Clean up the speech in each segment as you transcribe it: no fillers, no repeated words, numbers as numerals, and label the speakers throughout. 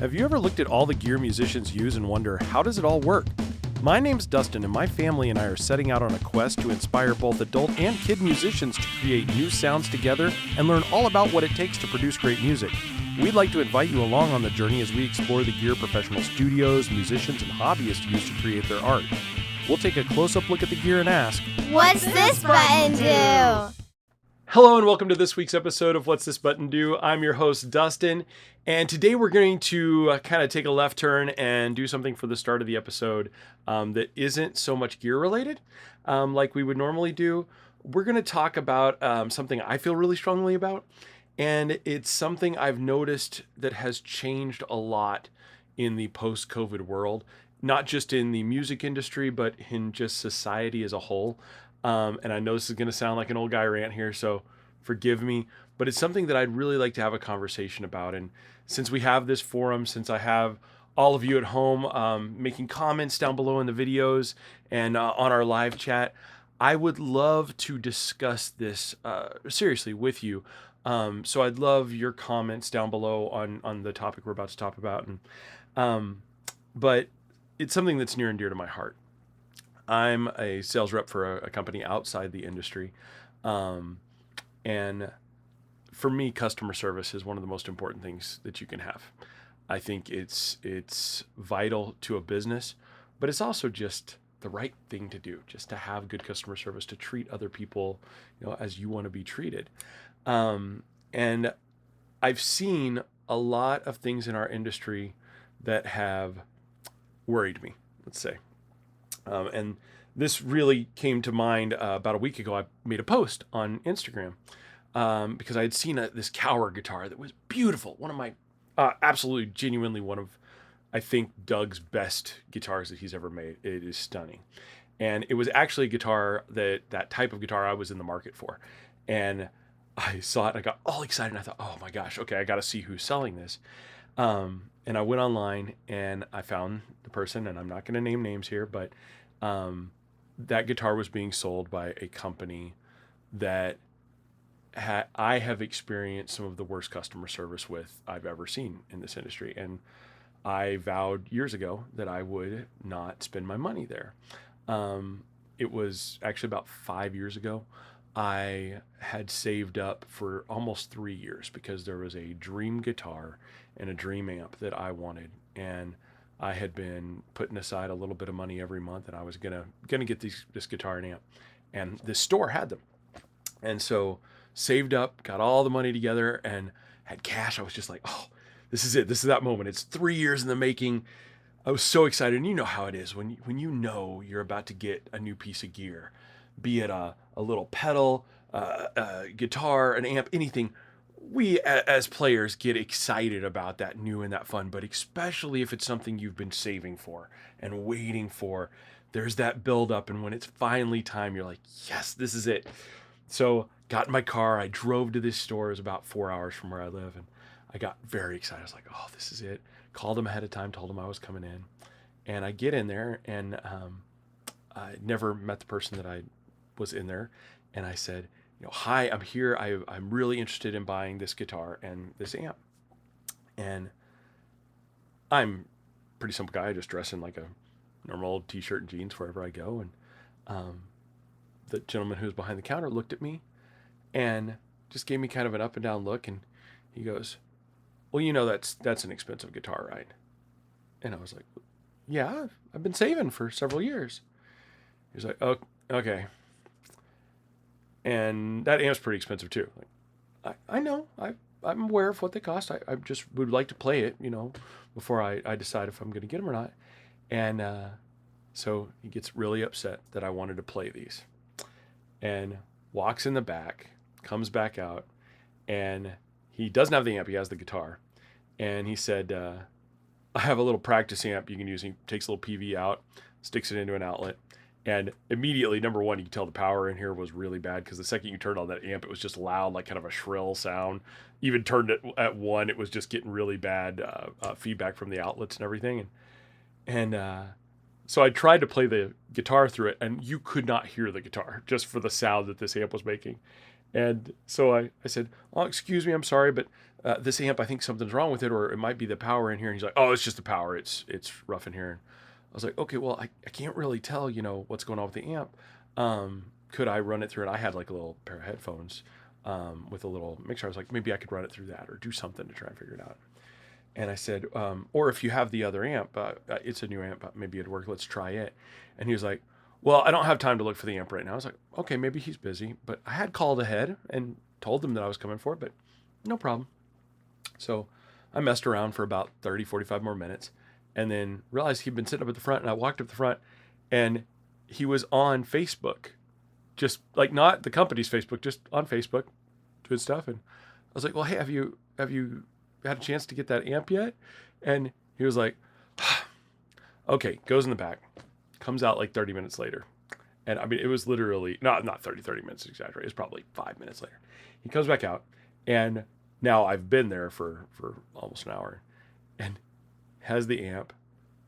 Speaker 1: Have you ever looked at all the gear musicians use and wonder, how does it all work? My name's Dustin, and my family and I are setting out on a quest to inspire both adult and kid musicians to create new sounds together and learn all about what it takes to produce great music. We'd like to invite you along on the journey as we explore the gear professional studios, musicians, and hobbyists use to create their art. We'll take a close-up look at the gear and ask,
Speaker 2: what's this button do?
Speaker 1: Hello and welcome to this week's episode of What's This Button Do? I'm your host, Dustin, and today we're going to kind of take a left turn and do something for the start of the episode that isn't so much gear related like we would normally do. We're going to talk about something I feel really strongly about, and it's something I've noticed that has changed a lot in the post-COVID world, not just in the music industry, but in just society as a whole. And I know this is going to sound like an old guy rant here, so forgive me, but it's something that I'd really like to have a conversation about. And since we have this forum, since I have all of you at home making comments down below in the videos and on our live chat, I would love to discuss this seriously with you. So I'd love your comments down below on the topic we're about to talk about. And but it's something that's near and dear to my heart. I'm a sales rep for a company outside the industry. And for me, customer service is one of the most important things that you can have. I think it's vital to a business, but it's also just the right thing to do, just to have good customer service, to treat other people, as you want to be treated. And I've seen a lot of things in our industry that have worried me, let's say. And this really came to mind about a week ago. I made a post on Instagram because I had seen this Cower guitar that was beautiful. One of my absolutely genuinely one of, I think, Doug's best guitars that he's ever made. It is stunning. And it was actually a guitar that type of guitar I was in the market for. And I saw it and I got all excited and I thought, oh my gosh, okay, I got to see who's selling this. And I went online and I found the person, and I'm not going to name names here, but that guitar was being sold by a company that I have experienced some of the worst customer service with I've ever seen in this industry. And I vowed years ago that I would not spend my money there. It was actually about 5 years ago. I had saved up for almost 3 years because there was a dream guitar and a dream amp that I wanted. And I had been putting aside a little bit of money every month, and I was gonna get this guitar and amp. And this store had them. And so saved up, got all the money together, and had cash. I was just like, oh, this is it. This is that moment. It's 3 years in the making. I was so excited. And you know how it is when you know you're about to get a new piece of gear, be it a little pedal, a guitar, an amp, anything. We as players get excited about that new and that fun, but especially if it's something you've been saving for and waiting for. There's that build up, and when it's finally time, you're like, yes, this is it. So got in my car, I drove to this store. It was about 4 hours from where I live, and I got very excited. I was like, oh, this is it. Called them ahead of time, told them I was coming in, and I get in there, and I never met the person that I was in there, and I said, hi, I'm here. I'm really interested in buying this guitar and this amp. And I'm a pretty simple guy. I just dress in like a normal t-shirt and jeans wherever I go. And the gentleman who was behind the counter looked at me and just gave me kind of an up and down look. And he goes, well, that's an expensive guitar, right? And I was like, yeah, I've been saving for several years. He was like, oh, okay. And that amp's pretty expensive too. Like, I know, I'm aware of what they cost. I just would like to play it, before I decide if I'm going to get them or not. And so he gets really upset that I wanted to play these, and walks in the back, comes back out, and he doesn't have the amp. He has the guitar, and he said, I have a little practice amp you can use. He takes a little PV out, sticks it into an outlet. And immediately, number one, you can tell the power in here was really bad, because the second you turned on that amp, it was just loud, like kind of a shrill sound. Even turned it at one, it was just getting really bad feedback from the outlets and everything. And so I tried to play the guitar through it, and you could not hear the guitar just for the sound that this amp was making. And so I said, oh, excuse me, I'm sorry, but this amp, I think something's wrong with it, or it might be the power in here. And he's like, oh, it's just the power. It's rough in here. And I was like, okay, well, I can't really tell, what's going on with the amp. Could I run it through? And I had like a little pair of headphones with a little mixer. I was like, maybe I could run it through that or do something to try and figure it out. And I said, or if you have the other amp, it's a new amp, maybe it'd work. Let's try it. And he was like, well, I don't have time to look for the amp right now. I was like, okay, maybe he's busy. But I had called ahead and told them that I was coming for it, but no problem. So I messed around for about 30, 45 more minutes and then realized he'd been sitting up at the front. And I walked up the front and he was on Facebook, just like not the company's Facebook, just on Facebook doing stuff. And I was like, well, hey, have you had a chance to get that amp yet? And he was like, okay, goes in the back, comes out like 30 minutes later. And I mean, it was literally not 30 minutes, exaggerate. It was probably 5 minutes later. He comes back out and now I've been there for almost an hour and has the amp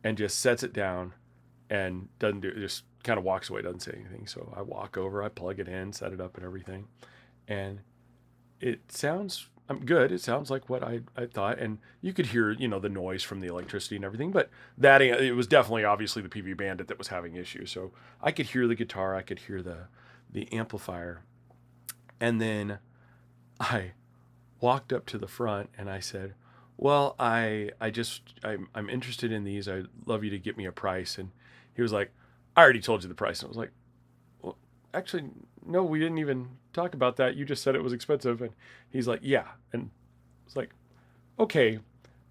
Speaker 1: and just sets it down and doesn't do it, just kind of walks away, doesn't say anything. So I walk over, I plug it in, set it up and everything. And it sounds good. It sounds like what I thought. And you could hear, the noise from the electricity and everything, but it was definitely obviously the PV Bandit that was having issues. So I could hear the guitar, I could hear the amplifier. And then I walked up to the front and I said, well, I'm interested in these. I'd love you to get me a price. And he was like, I already told you the price. And I was like, well, actually, no, we didn't even talk about that. You just said it was expensive. And he's like, yeah. And I was like, okay,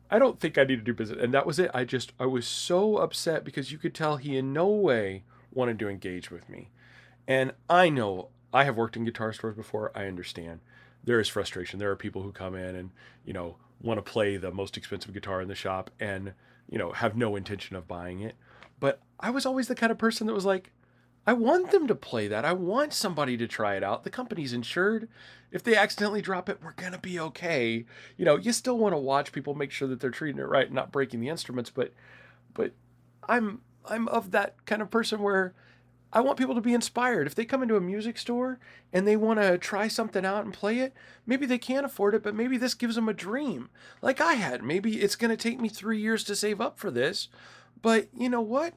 Speaker 1: I don't think I need to do business. And that was it. I was so upset because you could tell he in no way wanted to engage with me. And I know I have worked in guitar stores before. I understand. There is frustration. There are people who come in and, want to play the most expensive guitar in the shop and, have no intention of buying it. But I was always the kind of person that was like, I want them to play that. I want somebody to try it out. The company's insured. If they accidentally drop it, we're going to be okay. You still want to watch people, make sure that they're treating it right and not breaking the instruments. But I'm of that kind of person where I want people to be inspired. If they come into a music store and they want to try something out and play it, maybe they can't afford it, but maybe this gives them a dream like I had. Maybe it's going to take me 3 years to save up for this. But you know what?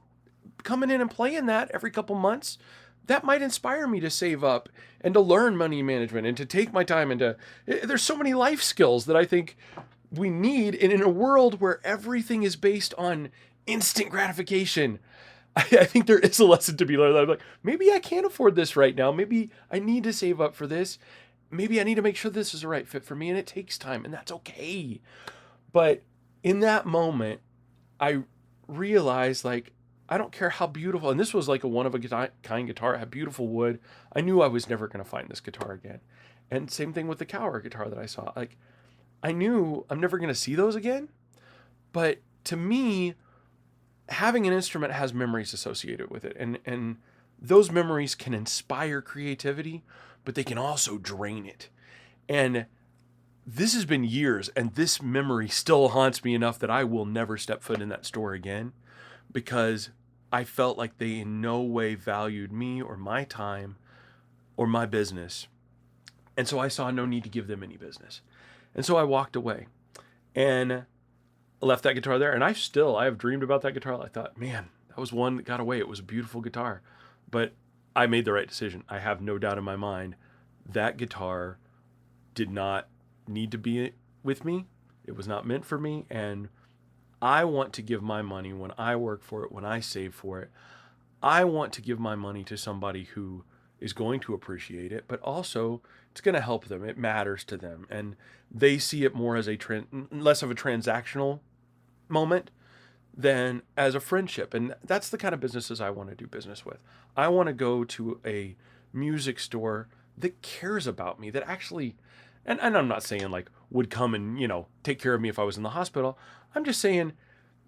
Speaker 1: Coming in and playing that every couple months, that might inspire me to save up and to learn money management and to take my time and there's so many life skills that I think we need. And in a world where everything is based on instant gratification, I think there is a lesson to be learned. I'm like, maybe I can't afford this right now. Maybe I need to save up for this. Maybe I need to make sure this is the right fit for me, and it takes time, and that's okay. But in that moment, I realized, like, I don't care how beautiful, and this was like a one-of-a-kind guitar. It had beautiful wood. I knew I was never going to find this guitar again. And same thing with the Cower guitar that I saw. Like, I knew I'm never going to see those again. But to me, having an instrument has memories associated with it. And those memories can inspire creativity, but they can also drain it. And this has been years, and this memory still haunts me enough that I will never step foot in that store again, because I felt like they in no way valued me or my time or my business. And so I saw no need to give them any business. And so I walked away and left that guitar there. And I have dreamed about that guitar. I thought, man, that was one that got away. It was a beautiful guitar. But I made the right decision. I have no doubt in my mind that guitar did not need to be with me. It was not meant for me. And I want to give my money when I work for it, when I save for it. I want to give my money to somebody who is going to appreciate it, but also it's going to help them. It matters to them. And they see it more as less of a transactional moment than as a friendship. And that's the kind of businesses I want to do business with. I want to go to a music store that cares about me, that actually, and I'm not saying like would come and, take care of me if I was in the hospital. I'm just saying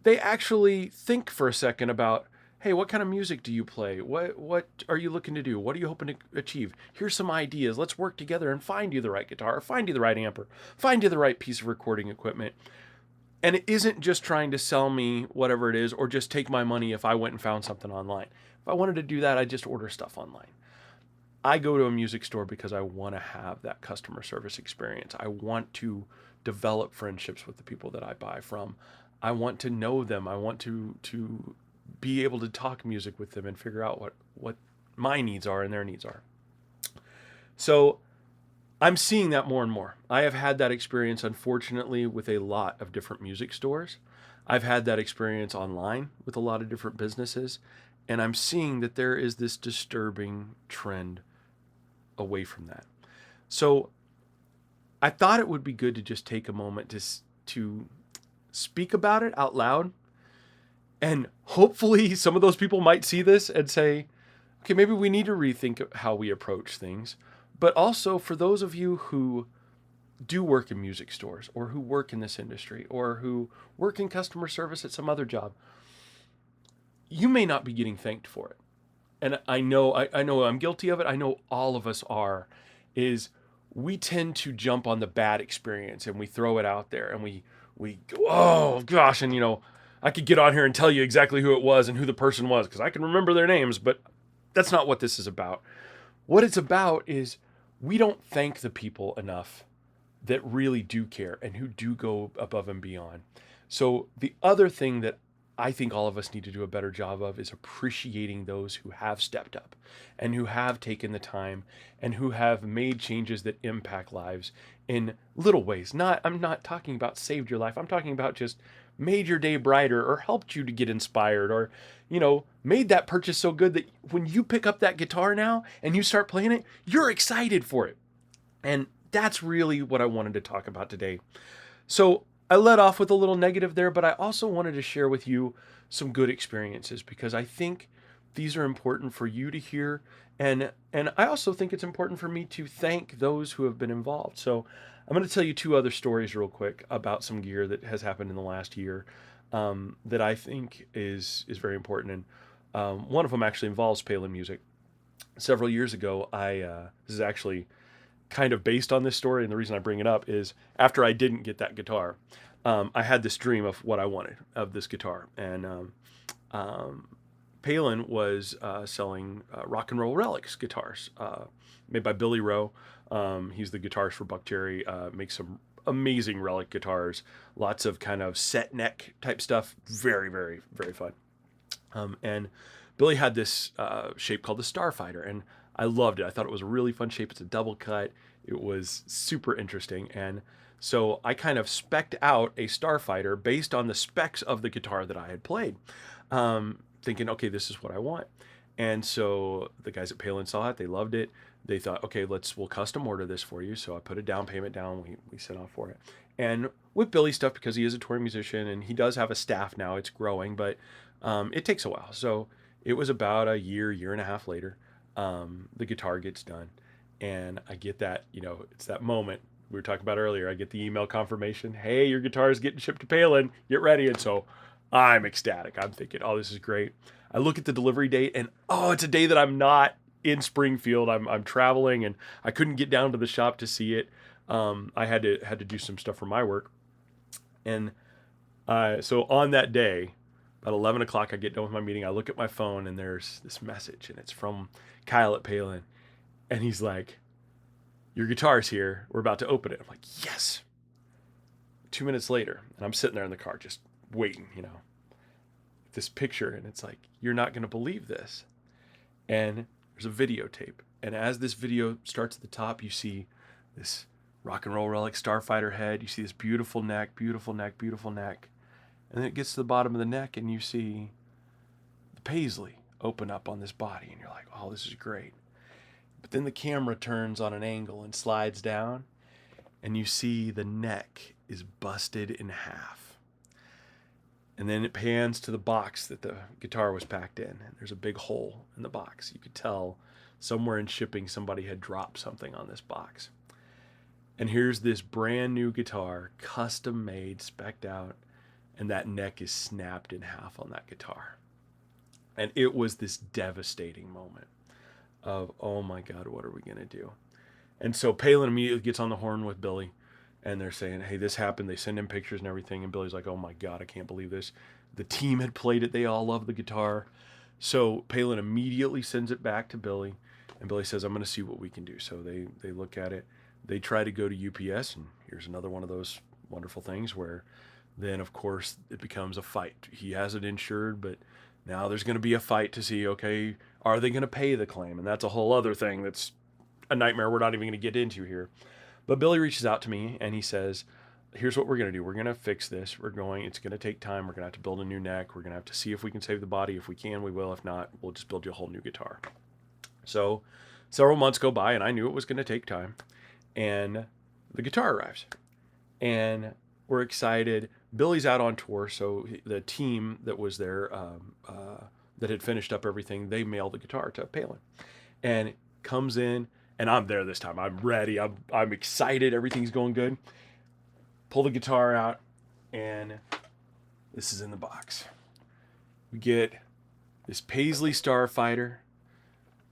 Speaker 1: they actually think for a second about, hey, what kind of music do you play? What are you looking to do? What are you hoping to achieve? Here's some ideas. Let's work together and find you the right guitar, or find you the right amp, find you the right piece of recording equipment. And it isn't just trying to sell me whatever it is, or just take my money if I went and found something online. If I wanted to do that, I'd just order stuff online. I go to a music store because I want to have that customer service experience. I want to develop friendships with the people that I buy from. I want to know them. I want to be able to talk music with them and figure out what my needs are and their needs are. So I'm seeing that more and more. I have had that experience, unfortunately, with a lot of different music stores. I've had that experience online with a lot of different businesses, and I'm seeing that there is this disturbing trend away from that. So I thought it would be good to just take a moment to speak about it out loud. And hopefully some of those people might see this and say, okay, maybe we need to rethink how we approach things. But also for those of you who do work in music stores or who work in this industry or who work in customer service at some other job, you may not be getting thanked for it. And I know I'm guilty of it. I know all of us are, is we tend to jump on the bad experience and we throw it out there and we go, oh gosh, and I could get on here and tell you exactly who it was and who the person was because I can remember their names, but that's not what this is about. What it's about is we don't thank the people enough that really do care and who do go above and beyond. So the other thing that I think all of us need to do a better job of is appreciating those who have stepped up and who have taken the time and who have made changes that impact lives in little ways. I'm not talking about saved your life. I'm talking about just made your day brighter or helped you to get inspired or, made that purchase so good that when you pick up that guitar now and you start playing it, you're excited for it. And that's really what I wanted to talk about today. So I led off with a little negative there, but I also wanted to share with you some good experiences because I think these are important for you to hear. And I also think it's important for me to thank those who have been involved. So I'm going to tell you two other stories real quick about some gear that has happened in the last year that I think is very important. And one of them actually involves Palen music. Several years ago, this is actually kind of based on this story, and the reason I bring it up is after I didn't get that guitar, I had this dream of what I wanted of this guitar, and Palen was selling Rock and Roll Relics guitars made by Billy Rowe. He's the guitarist for Buck Cherry, makes some amazing relic guitars, lots of kind of set neck type stuff, very, very, very fun. And Billy had this shape called the Starfighter, and I loved it. I thought it was a really fun shape. It's a double cut. It was super interesting. And so I kind of spec'd out a Starfighter based on the specs of the guitar that I had played, thinking, okay, this is what I want. And so the guys at Palen saw it. They loved it. They thought, okay, we'll custom order this for you. So I put a down payment down. We sent off for it. And with Billy stuff, because he is a touring musician and he does have a staff now, it's growing, but it takes a while. So it was about a year and a half later. The guitar gets done and I get that, it's that moment we were talking about earlier. I get the email confirmation. Hey, your guitar is getting shipped to Palen. Get ready. And so I'm ecstatic. I'm thinking, oh, this is great. I look at the delivery date and it's a day that I'm not in Springfield. I'm traveling and I couldn't get down to the shop to see it. I had to do some stuff for my work. And so on that day, about 11 o'clock, I get done with my meeting. I look at my phone and there's this message and it's from Kyle at Palen. And he's like, your guitar's here. We're about to open it. I'm like, yes. 2 minutes later, and I'm sitting there in the car just waiting, this picture. And it's like, you're not going to believe this. And there's a videotape. And as this video starts at the top, you see this Rock and Roll Relic Starfighter head. You see this beautiful neck, beautiful neck, beautiful neck. And then it gets to the bottom of the neck and you see the paisley open up on this body. And you're like, oh, this is great. But then the camera turns on an angle and slides down. And you see the neck is busted in half. And then it pans to the box that the guitar was packed in. And there's a big hole in the box. You could tell somewhere in shipping somebody had dropped something on this box. And here's this brand new guitar, custom made, spec'd out. And that neck is snapped in half on that guitar. And it was this devastating moment of, oh my God, what are we going to do? And so Palen immediately gets on the horn with Billy. And they're saying, hey, this happened. They send him pictures and everything. And Billy's like, oh my God, I can't believe this. The team had played it. They all love the guitar. So Palen immediately sends it back to Billy. And Billy says, I'm going to see what we can do. So they look at it. They try to go to UPS, and here's another one of those wonderful things where then, of course, it becomes a fight. He has it insured, but now there's going to be a fight to see, okay, are they going to pay the claim? And that's a whole other thing that's a nightmare we're not even going to get into here. But Billy reaches out to me, and he says, here's what we're going to do. We're going to fix this. It's going to take time. We're going to have to build a new neck. We're going to have to see if we can save the body. If we can, we will. If not, we'll just build you a whole new guitar. So several months go by, and I knew it was going to take time. And the guitar arrives. And we're excited. Billy's out on tour, so the team that was there that had finished up everything, they mailed the guitar to Palen. And it comes in, and I'm there this time. I'm ready. I'm excited. Everything's going good. Pull the guitar out, and this is in the box. We get this Paisley Starfighter,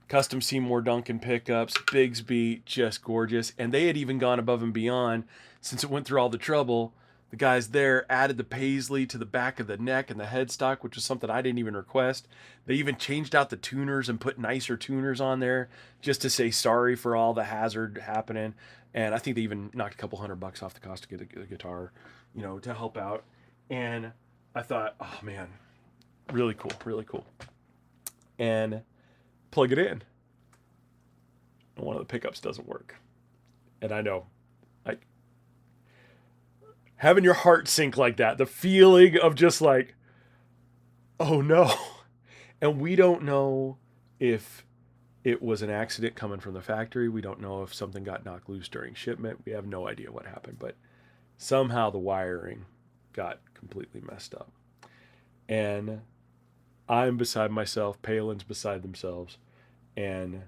Speaker 1: custom Seymour Duncan pickups, Bigsby, just gorgeous. And they had even gone above and beyond since it went through all the trouble. The guys there added the Paisley to the back of the neck and the headstock, which was something I didn't even request. They even changed out the tuners and put nicer tuners on there just to say sorry for all the hazard happening. And I think they even knocked a couple $100 off the cost to get the guitar, to help out. And I thought, oh man, really cool, really cool. And plug it in. And one of the pickups doesn't work. And I know, having your heart sink like that, the feeling of just like, oh no. And we don't know if it was an accident coming from the factory. We don't know if something got knocked loose during shipment. We have no idea what happened, but somehow the wiring got completely messed up. And I'm beside myself, Palen's beside themselves. And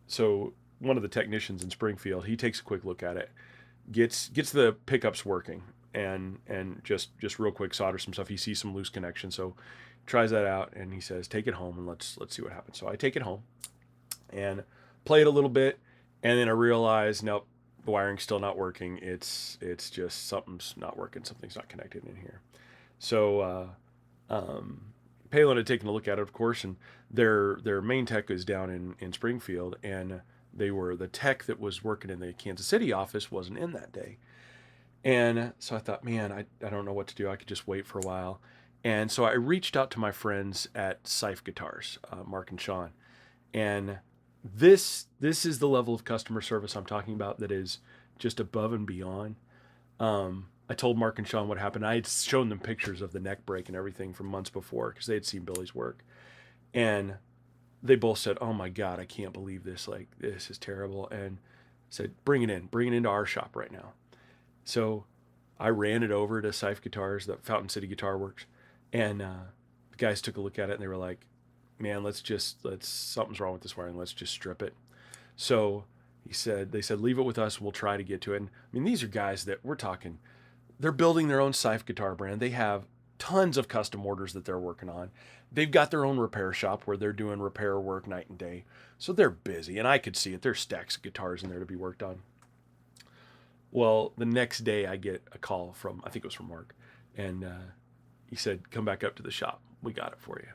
Speaker 1: so one of the technicians in Springfield, he takes a quick look at it, gets the pickups working, and just real quick solder some stuff. He sees some loose connection, so tries that out, and he says, take it home and let's see what happens. So I take it home and play it a little bit, and then I realize, nope, the wiring's still not working. It's just something's not working. Something's not connected in here. So Palen had taken a look at it, of course, and their main tech is down in Springfield, and the tech that was working in the Kansas City office wasn't in that day. And so I thought, man, I don't know what to do. I could just wait for a while. And so I reached out to my friends at Seuf Guitars, Mark and Sean. And this is the level of customer service I'm talking about that is just above and beyond. I told Mark and Sean what happened. I had shown them pictures of the neck break and everything from months before because they had seen Billy's work. And they both said, oh my God, I can't believe this. Like, this is terrible. And said, bring it into our shop right now. So I ran it over to Seuf Guitars, the Fountain City Guitar Works. And the guys took a look at it and they were like, man, something's wrong with this wiring. Let's just strip it. So they said, leave it with us. We'll try to get to it. And I mean, these are guys that we're talking, they're building their own Seuf guitar brand. They have tons of custom orders that they're working on. They've got their own repair shop where they're doing repair work night and day. So they're busy, and I could see it. There's stacks of guitars in there to be worked on. Well, the next day I get a call from, I think it was from Mark, and he said, come back up to the shop. We got it for you.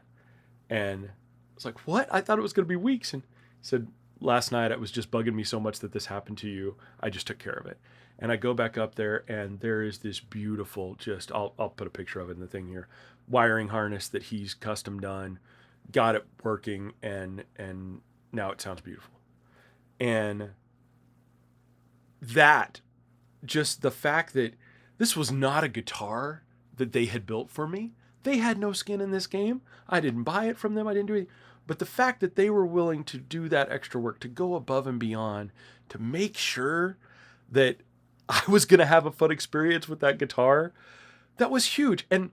Speaker 1: And I was like, what? I thought it was going to be weeks. And he said, last night it was just bugging me so much that this happened to you. I just took care of it. And I go back up there, and there is this beautiful, I'll put a picture of it in the thing here, wiring harness that he's custom done, got it working, and now it sounds beautiful. And that, just the fact that this was not a guitar that they had built for me. They had no skin in this game. I didn't buy it from them. I didn't do anything. But the fact that they were willing to do that extra work, to go above and beyond, to make sure that I was going to have a fun experience with that guitar, that was huge. And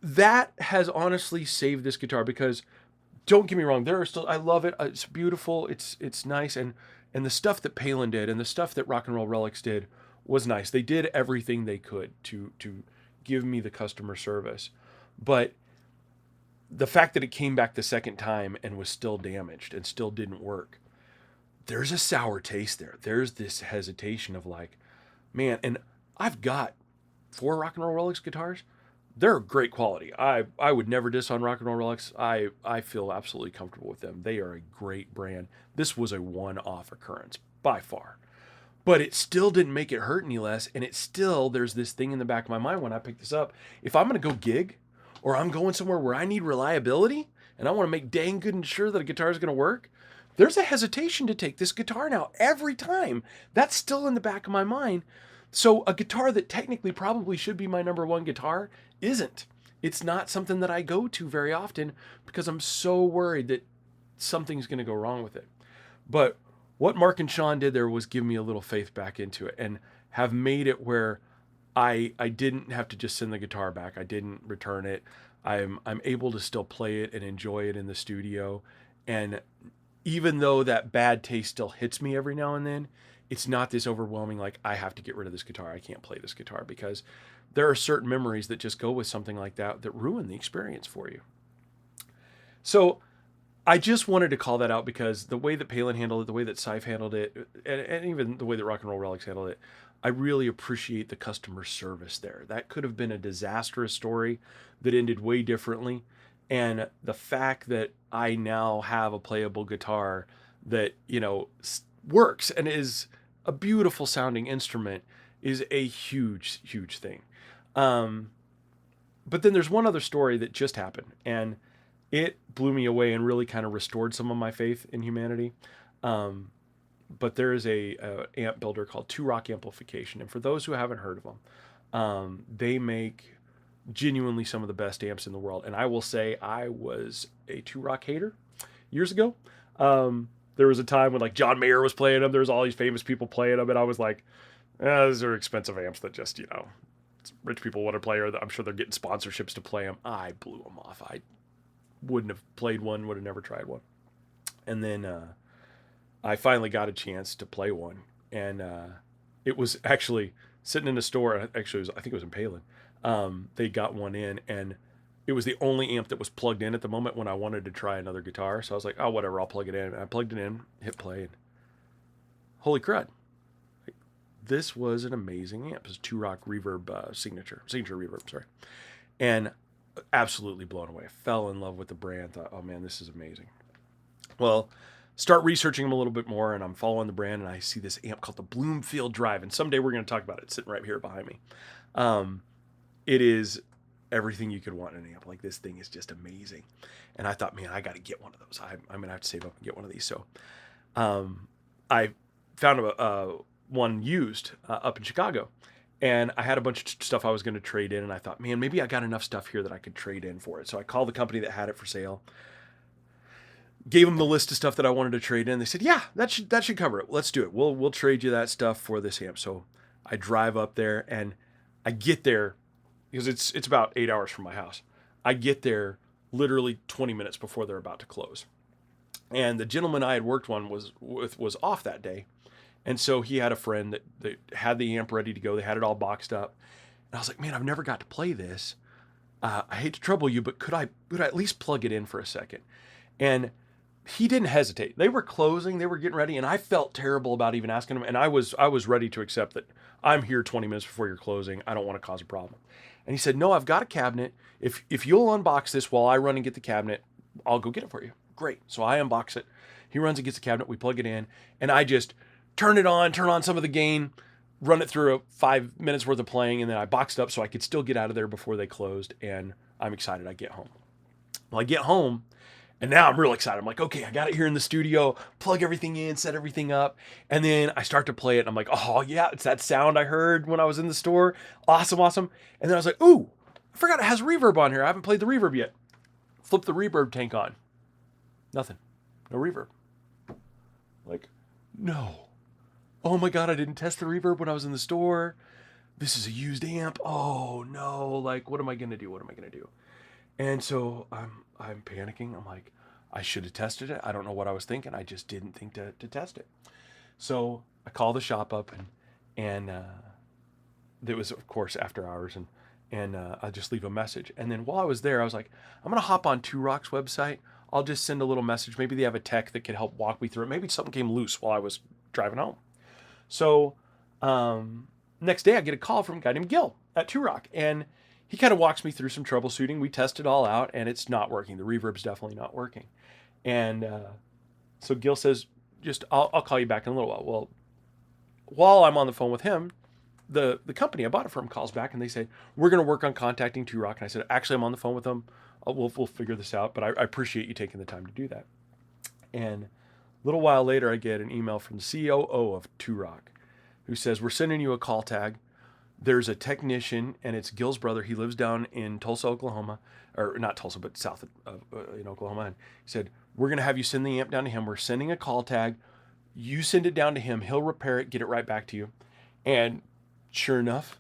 Speaker 1: that has honestly saved this guitar, because don't get me wrong, I love it. It's beautiful. It's nice. And the stuff that Palen did and the stuff that Rock and Roll Relics did was nice. They did everything they could to give me the customer service. But the fact that it came back the second time and was still damaged and still didn't work, there's a sour taste there. There's this hesitation of like, man, and I've got 4 Rock and Roll Relics guitars. they're great quality. I would never diss on Rock and Roll Relics. I feel absolutely comfortable with them. They are a great brand. This was a one-off occurrence by far. But it still didn't make it hurt any less. And it still, there's this thing in the back of my mind when I pick this up. If I'm going to go gig or I'm going somewhere where I need reliability and I want to make dang good and sure that a guitar is going to work, there's a hesitation to take this guitar now every time. That's still in the back of my mind. So a guitar that technically probably should be my number one guitar isn't. It's not something that I go to very often because I'm so worried that something's going to go wrong with it. But what Mark and Sean did there was give me a little faith back into it and have made it where I didn't have to just send the guitar back. I didn't return it. I'm able to still play it and enjoy it in the studio. And even though that bad taste still hits me every now and then, it's not this overwhelming, like, I have to get rid of this guitar. I can't play this guitar, because there are certain memories that just go with something like that ruin the experience for you. So I just wanted to call that out because the way that Palen handled it, the way that Seuf handled it, and even the way that Rock and Roll Relics handled it, I really appreciate the customer service there. That could have been a disastrous story that ended way differently. And the fact that I now have a playable guitar that, works and is a beautiful sounding instrument is a huge, huge thing. But then there's one other story that just happened, and it blew me away and really kind of restored some of my faith in humanity. But there is a amp builder called Two Rock Amplification. And for those who haven't heard of them, they make genuinely some of the best amps in the world. And I will say I was a Two Rock hater years ago. There was a time when like John Mayer was playing them. There was all these famous people playing them. And I was like, those are expensive amps that just, rich people want to play, or I'm sure they're getting sponsorships to play them. I blew them off. I wouldn't have played one, would have never tried one. And then I finally got a chance to play one. And it was actually sitting in a store. Actually, I think it was in Palen. They got one in, and it was the only amp that was plugged in at the moment when I wanted to try another guitar. So I was like, oh, whatever, I'll plug it in. And I plugged it in, hit play, and holy crud. This was an amazing amp. It was Two Rock Reverb signature reverb, sorry. And absolutely blown away. I fell in love with the brand. Thought, oh man, this is amazing. Well, start researching them a little bit more, and I'm following the brand, and I see this amp called the Bloomfield Drive, and someday we're going to talk about it. It's sitting right here behind me. It is everything you could want in an amp. Like, this thing is just amazing. And I thought, man, I got to get one of those. I'm going to have to save up and get one of these. So I found one used up in Chicago. And I had a bunch of stuff I was going to trade in. And I thought, man, maybe I got enough stuff here that I could trade in for it. So I called the company that had it for sale. Gave them the list of stuff that I wanted to trade in. They said, yeah, that should cover it. Let's do it. We'll trade you that stuff for this amp. So I drive up there, and I get there because it's about 8 hours from my house. I get there literally 20 minutes before they're about to close. And the gentleman I had worked was off that day. And so he had a friend that had the amp ready to go. They had it all boxed up. And I was like, man, I've never got to play this. I hate to trouble you, but could I at least plug it in for a second? And he didn't hesitate. They were closing, they were getting ready, and I felt terrible about even asking him. And I was ready to accept that I'm here 20 minutes before you're closing. I don't want to cause a problem. And he said, no, I've got a cabinet. If you'll unbox this while I run and get the cabinet, I'll go get it for you. Great. So I unbox it. He runs and gets the cabinet. We plug it in, and I just turn on some of the gain, run it through 5 minutes worth of playing, and then I boxed up so I could still get out of there before they closed. And I'm excited. I get home. Well, I get home, and now I'm real excited. I'm like, okay, I got it here in the studio, plug everything in, set everything up. And then I start to play it, and I'm like, oh yeah, it's that sound I heard when I was in the store. Awesome. And then I was like, ooh, I forgot it has reverb on here. I haven't played the reverb yet. Flip the reverb tank on. Nothing. No reverb. Like, no. Oh my God, I didn't test the reverb when I was in the store. This is a used amp. Oh no, like, what am I gonna do? And so I'm panicking. I'm like, I should have tested it. I don't know what I was thinking. I just didn't think to test it. So I call the shop up, and it was, of course, after hours, and I just leave a message. And then while I was there, I was like, I'm gonna hop on Two Rock's website. I'll just send a little message. Maybe they have a tech that could help walk me through it. Maybe something came loose while I was driving home. So next day I get a call from a guy named Gil at Two Rock, and he kind of walks me through some troubleshooting. We test it all out, and it's not working. The reverb's definitely not working. And so Gil says, I'll call you back in a little while. Well, while I'm on the phone with him, the company I bought it from calls back, and they say, we're going to work on contacting Two Rock. And I said, actually, I'm on the phone with them. We'll figure this out, but I appreciate you taking the time to do that. And a little while later, I get an email from the COO of Two Rock who says, we're sending you a call tag. There's a technician, and it's Gil's brother. He lives down in Tulsa, Oklahoma, or not Tulsa, but south of in Oklahoma. And he said, we're going to have you send the amp down to him. We're sending a call tag. You send it down to him. He'll repair it, get it right back to you. And sure enough,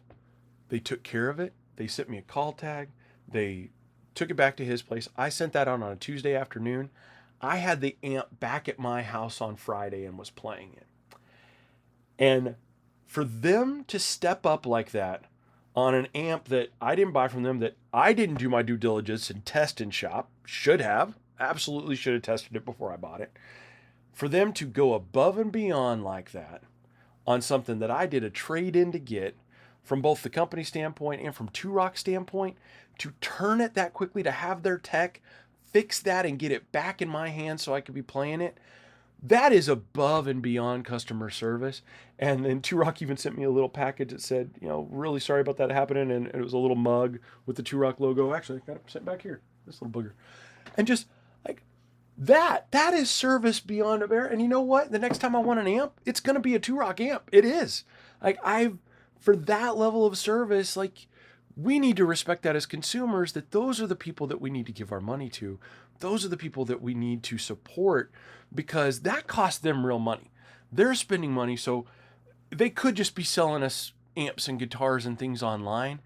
Speaker 1: they took care of it. They sent me a call tag. They took it back to his place. I sent that on a Tuesday afternoon. I had the amp back at my house on Friday and was playing it. And for them to step up like that on an amp that I didn't buy from them, that I didn't do my due diligence and test and shop, absolutely should have tested it before I bought it. For them to go above and beyond like that on something that I did a trade in to get, from both the company standpoint and from Two Rock standpoint, to turn it that quickly, to have their tech fix that and get it back in my hands so I could be playing it, that is above and beyond customer service. And then Two Rock even sent me a little package that said, really sorry about that happening. And it was a little mug with the Two Rock logo. Actually, I got it sent back here, this little booger. And just like that is service beyond a bear. And you know what? The next time I want an amp, it's going to be a Two Rock amp. It is. For that level of service, we need to respect that as consumers, that those are the people that we need to give our money to. Those are the people that we need to support, because that costs them real money. They're spending money, so they could just be selling us amps and guitars and things online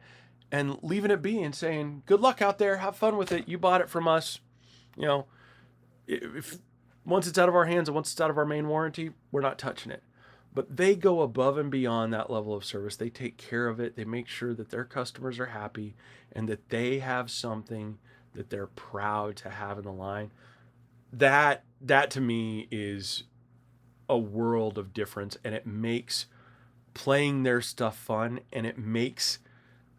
Speaker 1: and leaving it be and saying, good luck out there, have fun with it. You bought it from us. If once it's out of our hands and once it's out of our main warranty, we're not touching it. But they go above and beyond that level of service. They take care of it. They make sure that their customers are happy and that they have something that they're proud to have in the line. That to me is a world of difference, and it makes playing their stuff fun, and it makes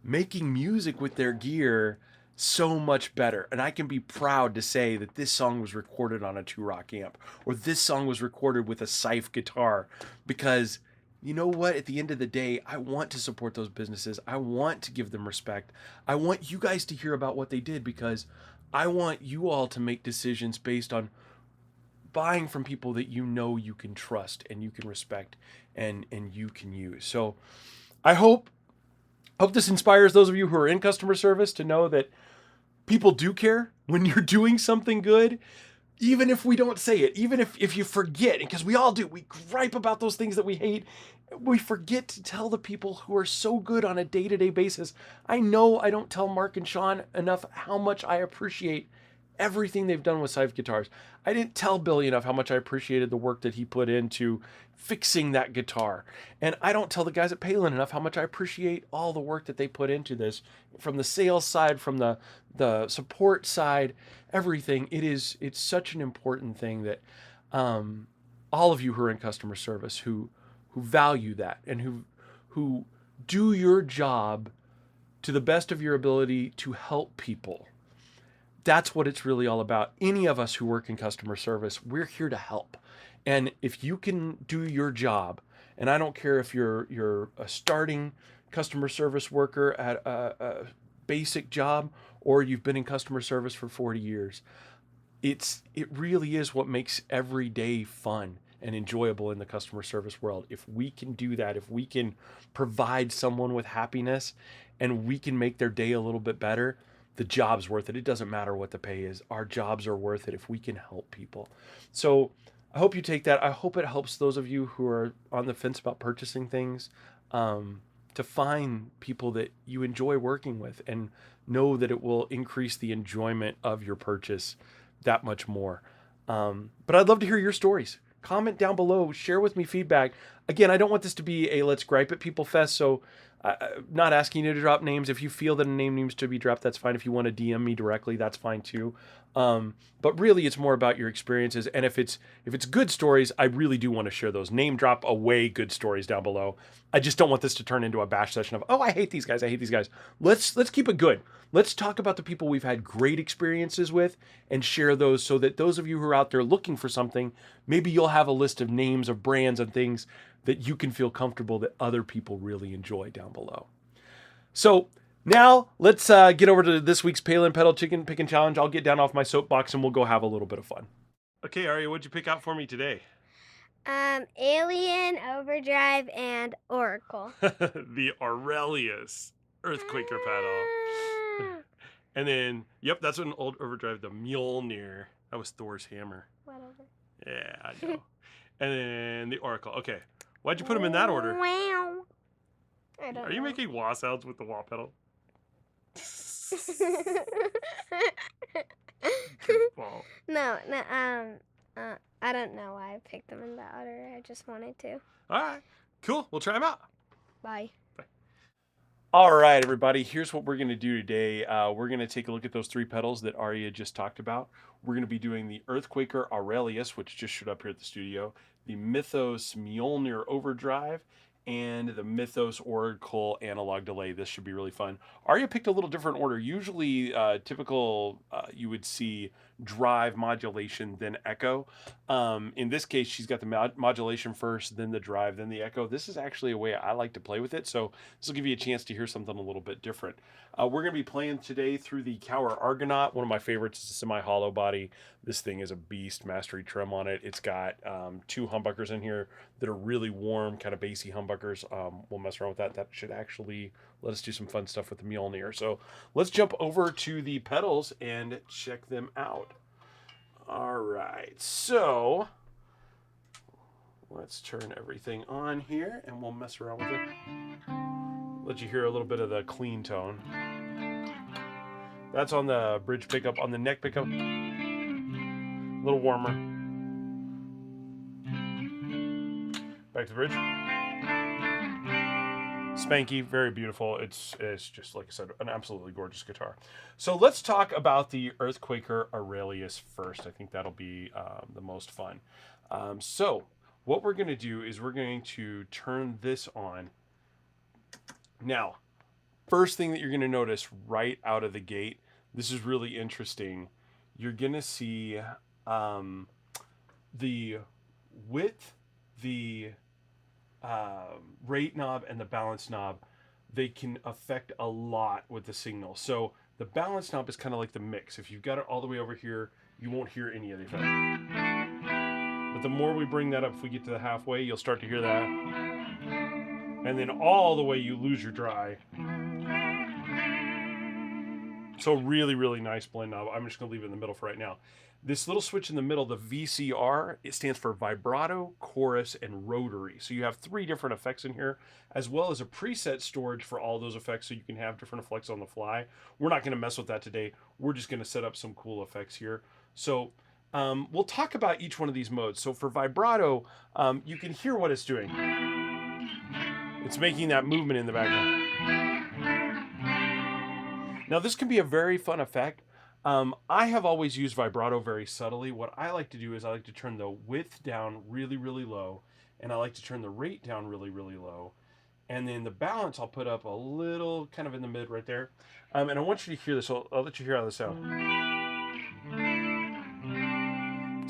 Speaker 1: making music with their gear so much better. And I can be proud to say that this song was recorded on a Two Rock amp, or this song was recorded with a Seuf guitar, because you know what? At the end of the day, I want to support those businesses. I want to give them respect. I want you guys to hear about what they did, because I want you all to make decisions based on buying from people that you can trust and you can respect and you can use. So I hope this inspires those of you who are in customer service to know that people do care when you're doing something good, even if we don't say it, even if you forget, because we all do. We gripe about those things that we hate. We forget to tell the people who are so good on a day-to-day basis. I know I don't tell Mark and Sean enough how much I appreciate everything they've done with Seuf guitars. I didn't tell Billy enough how much I appreciated the work that he put into fixing that guitar. And I don't tell the guys at Palen enough how much I appreciate all the work that they put into this, from the sales side, from the support side, everything. It's such an important thing that all of you who are in customer service, who value that and who do your job to the best of your ability to help people. That's what it's really all about. Any of us who work in customer service, we're here to help. And if you can do your job, and I don't care if you're a starting customer service worker at a basic job, or you've been in customer service for 40 years, it really is what makes every day fun and enjoyable in the customer service world. If we can do that, if we can provide someone with happiness and we can make their day a little bit better, the job's worth it. It doesn't matter what the pay is. Our jobs are worth it if we can help people. So I hope you take that. I hope it helps those of you who are on the fence about purchasing things, to find people that you enjoy working with and know that it will increase the enjoyment of your purchase that much more. But I'd love to hear your stories. Comment down below. Share with me feedback. Again, I don't want this to be a let's gripe at people fest, so not asking you to drop names. If you feel that a name needs to be dropped, that's fine. If you want to DM me directly, that's fine too. But really, it's more about your experiences. And if it's good stories, I really do want to share those. Name drop away good stories down below. I just don't want this to turn into a bash session of, oh, I hate these guys. I hate these guys. Let's keep it good. Let's talk about the people we've had great experiences with and share those so that those of you who are out there looking for something, maybe you'll have a list of names of brands and things that you can feel comfortable that other people really enjoy down below. So now let's get over to this week's Palen Pedal Chicken Picking Challenge. I'll get down off my soapbox and we'll go have a little bit of fun. Okay, Aria, what'd you pick out for me today?
Speaker 2: Alien, Overdrive, and Oracle.
Speaker 1: The Aurelius Earthquaker pedal. And then, yep, that's an old Overdrive, the Mjolnir. That was Thor's hammer.
Speaker 2: Whatever.
Speaker 1: Yeah, I know. And then the Oracle. Okay. Why'd you put them in that order?
Speaker 2: Wow. I don't know.
Speaker 1: Are you making wah sounds with the wah pedal? Goofball.
Speaker 2: No, I don't know why I picked them in that order. I just wanted to.
Speaker 1: All right. Cool. We'll try them out.
Speaker 2: Bye.
Speaker 1: All right, everybody. Here's what we're going to do today. We're going to take a look at those three pedals that Aria just talked about. We're going to be doing the Earthquaker Aurelius, which just showed up here at the studio, the Mythos Mjolnir Overdrive, and the Mythos Oracle Analog Delay. This should be really fun. Aria picked a little different order. Usually, typical, you would see drive, modulation, then echo. In this case, she's got the modulation first, then the drive, then the echo. This is actually a way I like to play with it, so this will give you a chance to hear something a little bit different. We're going to be playing today through the Cower Argonaut. One of my favorites is a semi-hollow body. This thing is a beast, mastery trim on it. It's got two humbuckers in here that are really warm, kind of bassy humbuckers. We'll mess around with that. That should actually let us do some fun stuff with the Mjolnir. So let's jump over to the pedals and check them out. All right, so let's turn everything on here and we'll mess around with it. Let you hear a little bit of the clean tone. That's on the bridge pickup. On the neck pickup, a little warmer. Back to the bridge. Spanky, very beautiful. It's just, like I said, an absolutely gorgeous guitar. So let's talk about the Earthquaker Aurelius first. I think that'll be the most fun. So what we're going to do is we're going to turn this on. Now, first thing that you're going to notice right out of the gate, this is really interesting. You're going to see the width, the rate knob, and the balance knob. They can affect a lot with the signal. So the balance knob is kind of like the mix. If you've got it all the way over here, you won't hear any of the effect. But the more we bring that up, if we get to the halfway, you'll start to hear that. And then all the way you lose your dry. So really, really nice blend knob. I'm just going to leave it in the middle for right now. This little switch in the middle, the VCR, it stands for vibrato, chorus, and rotary. So you have three different effects in here, as well as a preset storage for all those effects so you can have different effects on the fly. We're not going to mess with that today. We're just going to set up some cool effects here. So we'll talk about each one of these modes. So for vibrato, you can hear what it's doing. It's making that movement in the background. Now this can be a very fun effect. I have always used vibrato very subtly. What I like to do is I like to turn the width down really, really low, and I like to turn the rate down really, really low. And then the balance I'll put up a little kind of in the mid right there. And I want you to hear this. I'll let you hear how this sounds.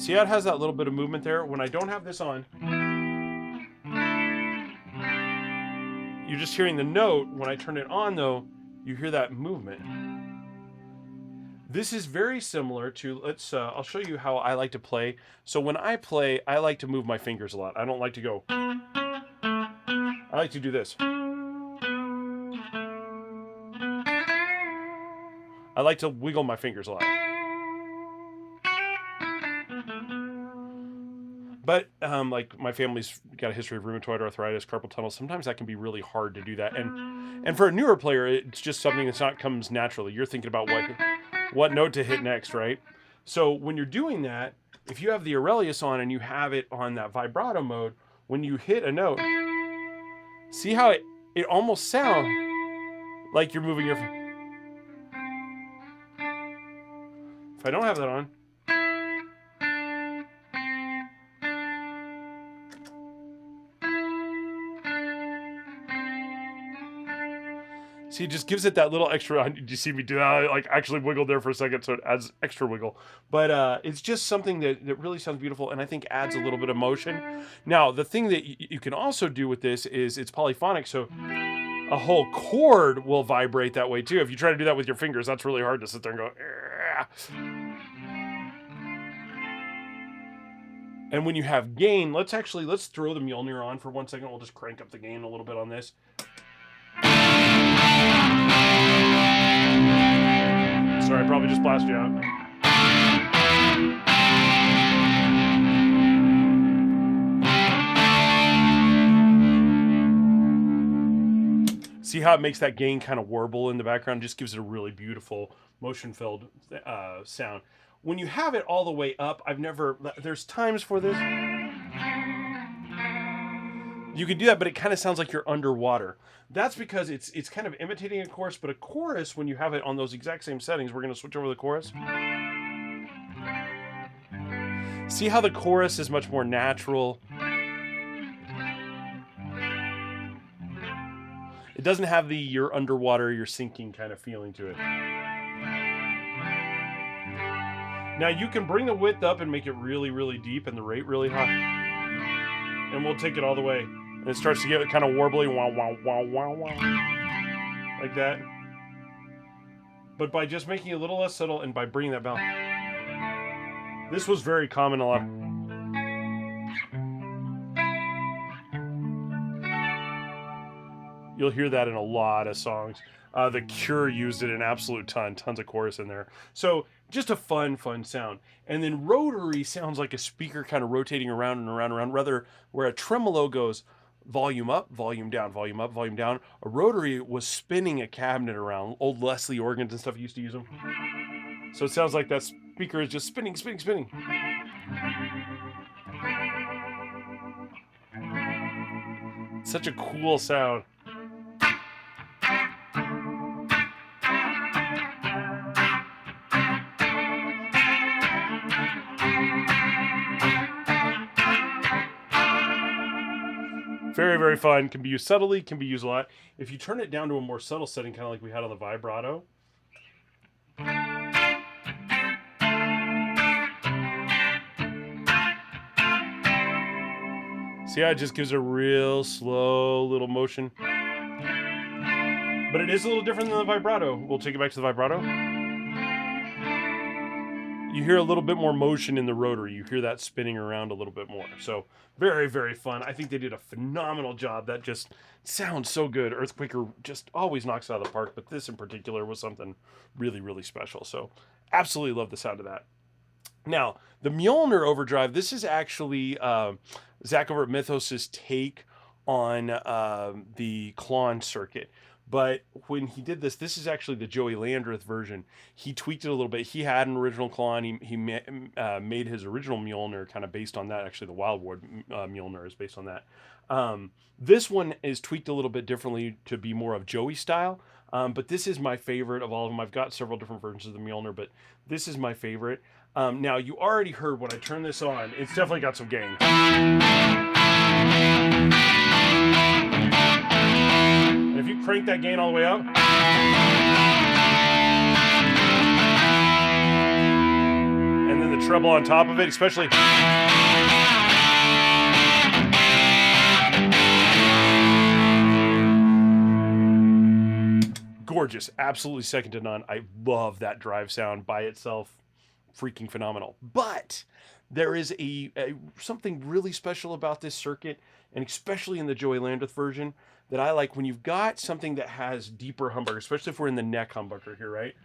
Speaker 1: See how it has that little bit of movement there? When I don't have this on, you're just hearing the note. When I turn it on, though, you hear that movement. This is very similar to, I'll show you how I like to play. So when I play, I like to move my fingers a lot. I don't like to go. I like to do this. I like to wiggle my fingers a lot. But like my family's got a history of rheumatoid arthritis, carpal tunnel. Sometimes that can be really hard to do that. And for a newer player, it's just something that's not comes naturally. You're thinking about what note to hit next, right? So when you're doing that, if you have the Aurelius on and you have it on that vibrato mode, when you hit a note, see how it almost sounds like you're moving your... If I don't have that on... See, it just gives it that little extra... Did you see me do that? I like actually wiggled there for a second, so it adds extra wiggle. But it's just something that really sounds beautiful, and I think adds a little bit of motion. Now, the thing that you can also do with this is it's polyphonic, so a whole chord will vibrate that way too. If you try to do that with your fingers, that's really hard to sit there and go... And when you have gain, let's throw the Mjolnir on for 1 second. We'll just crank up the gain a little bit on this. Sorry, I probably just blasted you out. See how it makes that gain kind of warble in the background? Just gives it a really beautiful motion-filled sound. When you have it all the way up, there's times for this. You can do that, but it kind of sounds like you're underwater. That's because it's kind of imitating a chorus, but a chorus, when you have it on those exact same settings, we're going to switch over to the chorus. See how the chorus is much more natural? It doesn't have the you're underwater, you're sinking kind of feeling to it. Now you can bring the width up and make it really, really deep and the rate really high. And we'll take it all the way. And it starts to get kind of warbly, wow, wow, wow, wow, wow. Like that. But by just making it a little less subtle and by bringing that balance. This was very common a lot. You'll hear that in a lot of songs. The Cure used it an absolute tons of chorus in there. So just a fun sound. And then rotary sounds like a speaker kind of rotating around and around and around, rather where a tremolo goes volume up, volume down, volume up, volume down. A rotary was spinning a cabinet around. Old Leslie organs and stuff used to use them. So it sounds like that speaker is just spinning, spinning, spinning. Such a cool sound. Very, very fun. Can be used subtly, can be used a lot. If you turn it down to a more subtle setting, kind of like we had on the vibrato. See how it just gives a real slow little motion? But it is a little different than the vibrato. We'll take it back to the vibrato. You hear a little bit more motion in the rotary. You hear that spinning around a little bit more. So very, very fun. I think they did a phenomenal job. That just sounds so good. Earthquaker just always knocks it out of the park, but this in particular was something really, really special. So absolutely love the sound of that. Now, the Mjolnir Overdrive, this is actually Zach over at Mythos' take on the Klon circuit. But when he did this is actually the Joey Landreth version. He tweaked it a little bit. He had an original Klon. He made his original Mjolnir kind of based on that. Actually, the Wildwood Mjolnir is based on that. This one is tweaked a little bit differently to be more of Joey style. But this is my favorite of all of them. I've got several different versions of the Mjolnir, but this is my favorite. Now, you already heard when I turn this on, it's definitely got some gain. And if you crank that gain all the way up, and then the treble on top of it, especially. Gorgeous, absolutely second to none. I love that drive sound by itself. Freaking phenomenal. But there is a something really special about this circuit, and especially in the Joey Landreth version, that I like when you've got something that has deeper humbucker, especially if we're in the neck humbucker here, right?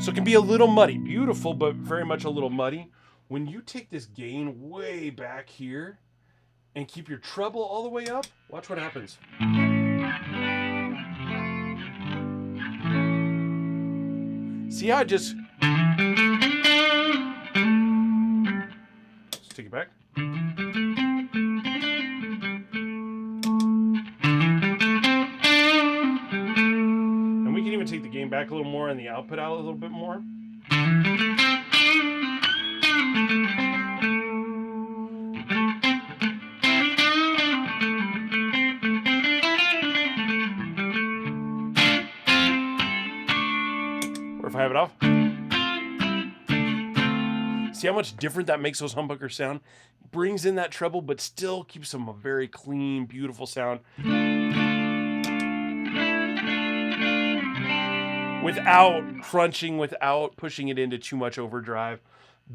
Speaker 1: So it can be a little muddy. Beautiful, but very much a little muddy. When you take this gain way back here and keep your treble all the way up, watch what happens. See how it just... Let's take it back. And we can even take the gain back a little more and the output out a little bit more. Or if I have it off. See how much different that makes those humbuckers sound? Brings in that treble, but still keeps them a very clean, beautiful sound. Without crunching, without pushing it into too much overdrive.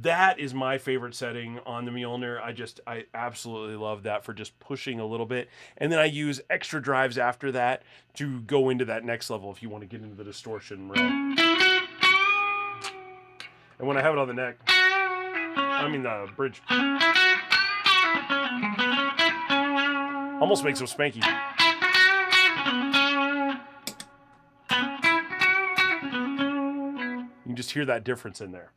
Speaker 1: That is my favorite setting on the Mjolnir. I absolutely love that for just pushing a little bit. And then I use extra drives after that to go into that next level if you want to get into the distortion realm. And when I have it on the neck, the bridge, almost makes them spanky. You can just hear that difference in there.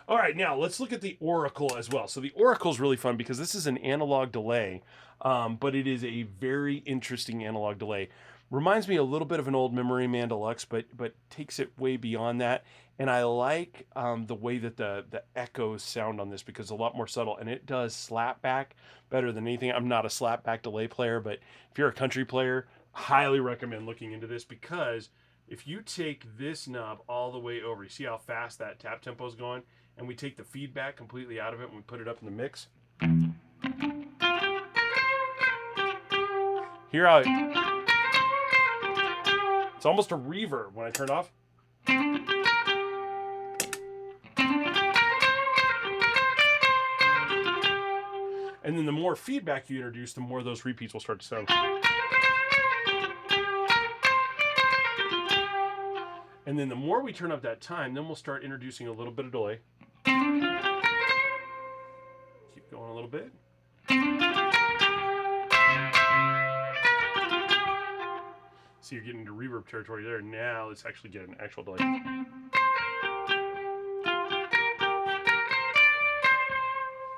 Speaker 1: All right, now let's look at the Oracle as well. So the Oracle is really fun because this is an analog delay, but it is a very interesting analog delay. Reminds me a little bit of an old Memory Man Deluxe, but takes it way beyond that. And I like the way that the echoes sound on this because it's a lot more subtle, and it does slap back better than anything. I'm not a slap back delay player, but if you're a country player, highly recommend looking into this because if you take this knob all the way over, you see how fast that tap tempo is going? And we take the feedback completely out of it and we put it up in the mix. Hear how it's almost a reverb when I turn it off. And then the more feedback you introduce, the more those repeats will start to sound. And then the more we turn up that time, then we'll start introducing a little bit of delay. Keep going a little bit. So you're getting into reverb territory there. Now let's actually get an actual delay.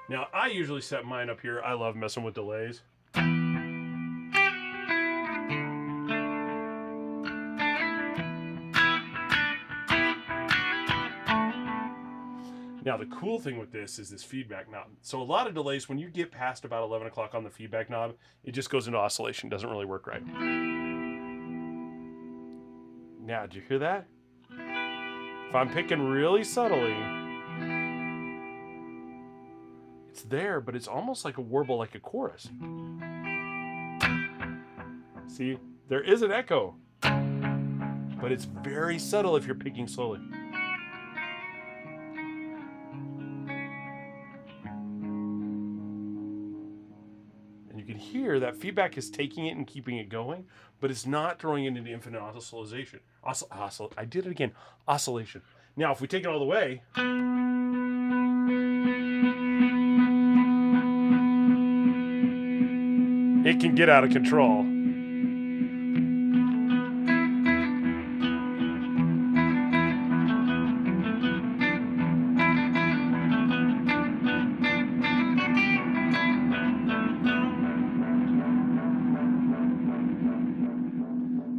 Speaker 1: Now I usually set mine up here. I love messing with delays. Now, the cool thing with this is this feedback knob. So a lot of delays, when you get past about 11 o'clock on the feedback knob, it just goes into oscillation. Doesn't really work right. Now, did you hear that? If I'm picking really subtly, it's there, but it's almost like a warble, like a chorus. See, there is an echo, but it's very subtle if you're picking slowly. Here, that feedback is taking it and keeping it going, but it's not throwing it into infinite oscillation. I did it again. Oscillation. Now, if we take it all the way, it can get out of control.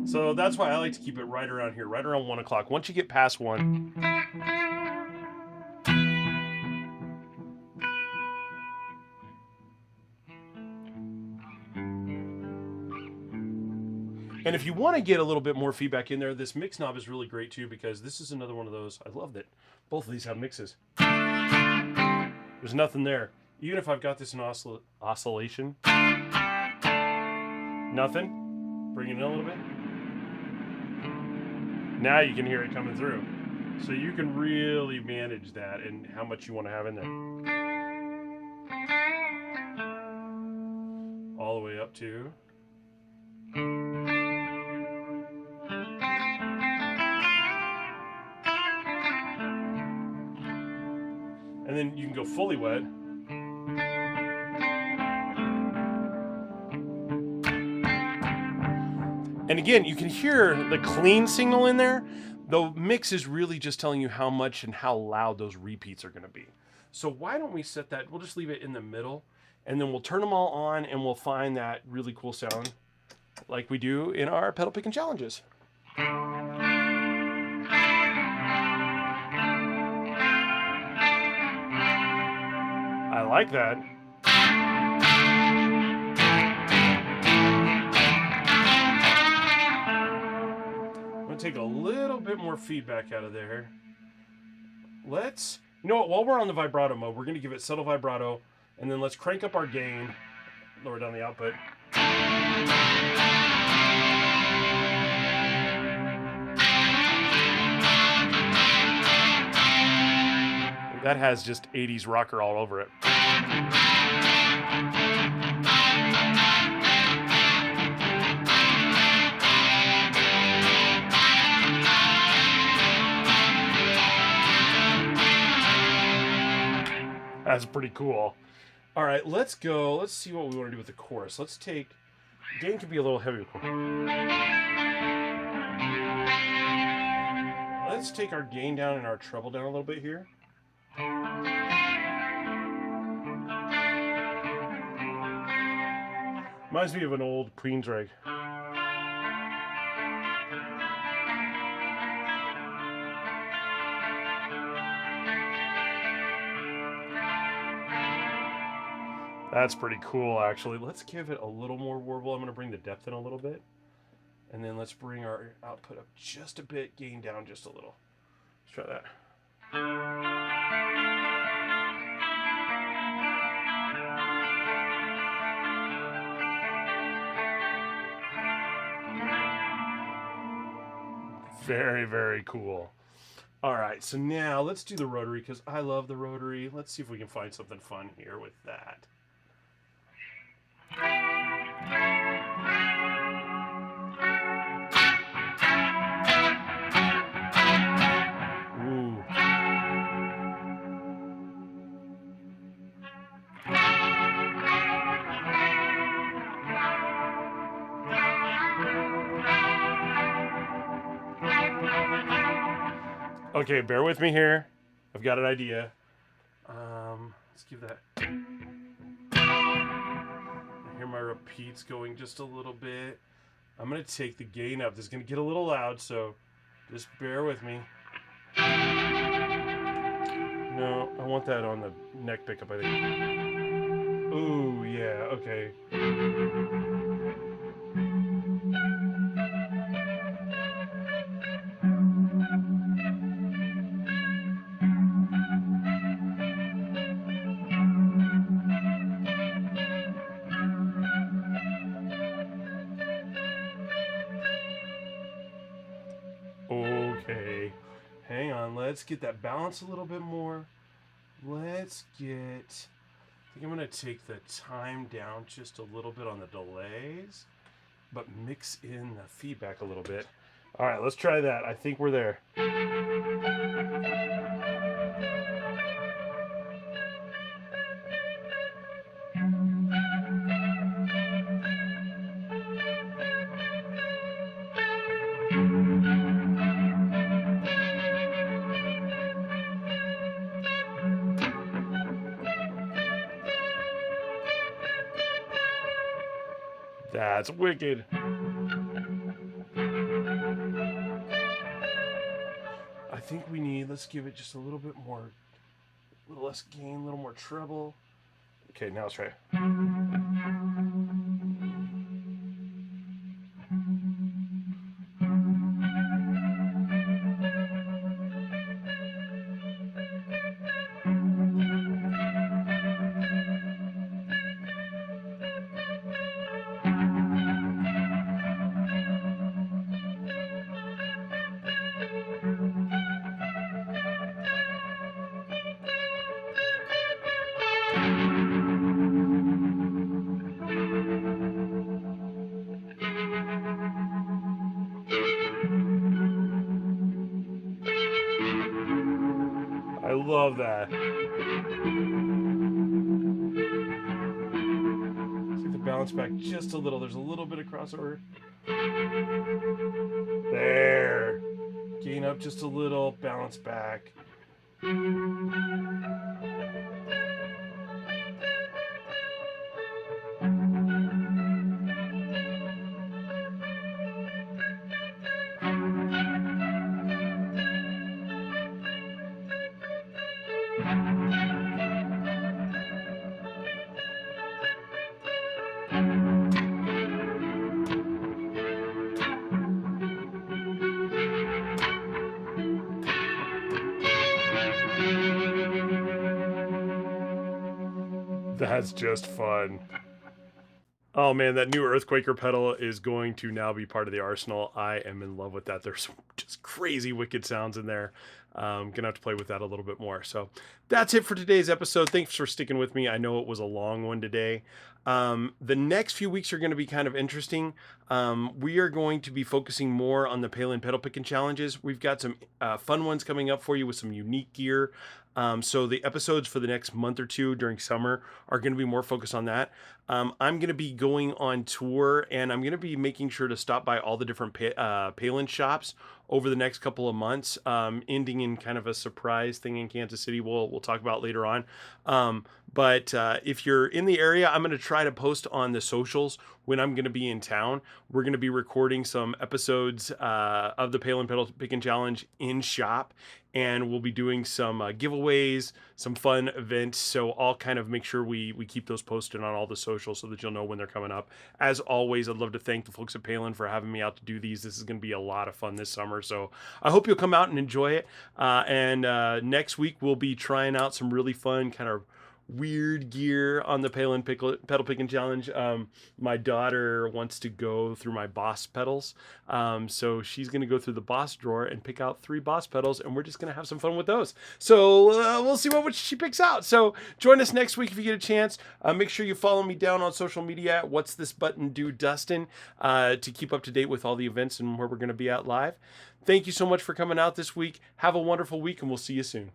Speaker 1: So that's why I like to keep it right around here, right around 1 o'clock. Once you get past 1, and if you want to get a little bit more feedback in there, this mix knob is really great too because this is another one of those. I love that both of these have mixes. There's nothing there. Even if I've got this in oscillation, nothing. Bring it in a little bit. Now you can hear it coming through. So you can really manage that and how much you want to have in there. All the way up to. And then you can go fully wet. And again, you can hear the clean signal in there. The mix is really just telling you how much and how loud those repeats are going to be. So why don't we set that? We'll just leave it in the middle, and then we'll turn them all on, and we'll find that really cool sound like we do in our pedal picking challenges. I like that. I'm going to take a little bit more feedback out of there. Let's, you know what, while we're on the vibrato mode, we're going to give it subtle vibrato, and then let's crank up our gain, lower down the output. That has just 80s rocker all over it. That's pretty cool. All right, let's go. Let's see what we want to do with the chorus. Let's take, gain can be a little heavy. Let's take our gain down and our treble down a little bit here. Reminds me of an old Queensrÿche. That's pretty cool, actually. Let's give it a little more warble. I'm going to bring the depth in a little bit. And then let's bring our output up just a bit, gain down just a little. Let's try that. Very, very cool. All right, so now let's do the rotary because I love the rotary. Let's see if we can find something fun here with that. Ooh. Okay, bear with me here. I've got an idea. Let's give that. I hear my repeats going just a little bit. I'm going to take the gain up. This is going to get a little loud, so just bear with me. No, I want that on the neck pickup, I think. Ooh, yeah, okay. Okay, hang on, let's get that balance a little bit more. Let's get, I think I'm going to take the time down just a little bit on the delays, but mix in the feedback a little bit. All right, let's try that. I think we're there. That's wicked. I think we need, let's give it just a little bit more, a little less gain, a little more treble. Okay, now let's try it. I love that. See the balance back just a little. There's a little bit of crossover. There. Gain up just a little, balance back. That's just fun. Oh man, that new Earthquaker pedal is going to now be part of the arsenal. I am in love with that. There's some just crazy wicked sounds in there. Gonna have to play with that a little bit more. So that's it for today's episode. Thanks for sticking with me. I know it was a long one today. The next few weeks are going to be kind of interesting. We are going to be focusing more on the Palen pedal picking challenges. We've got some fun ones coming up for you with some unique gear. So the episodes for the next month or two during summer are going to be more focused on that. I'm going to be going on tour, and I'm going to be making sure to stop by all the different Palen shops over the next couple of months, ending in kind of a surprise thing in Kansas City we'll talk about later on. But if you're in the area, I'm going to try to post on the socials when I'm going to be in town. We're going to be recording some episodes of the Palen Pedal Picking Challenge in shop, and we'll be doing some giveaways, some fun events. So I'll kind of make sure we keep those posted on all the socials so that you'll know when they're coming up. As always, I'd love to thank the folks at Palen for having me out to do these. This is going to be a lot of fun this summer. So I hope you'll come out and enjoy it. And next week, we'll be trying out some really fun kind of weird gear on the Palen pedal picking challenge. My daughter wants to go through my Boss pedals, so she's going to go through the Boss drawer and pick out 3 Boss pedals, and we're just going to have some fun with those. So we'll see what she picks out. So join us next week if you get a chance. Make sure you follow me down on social media at What's This Button Do Dustin to keep up to date with all the events and where we're going to be at live. Thank you so much for coming out this week. Have a wonderful week, and we'll see you soon.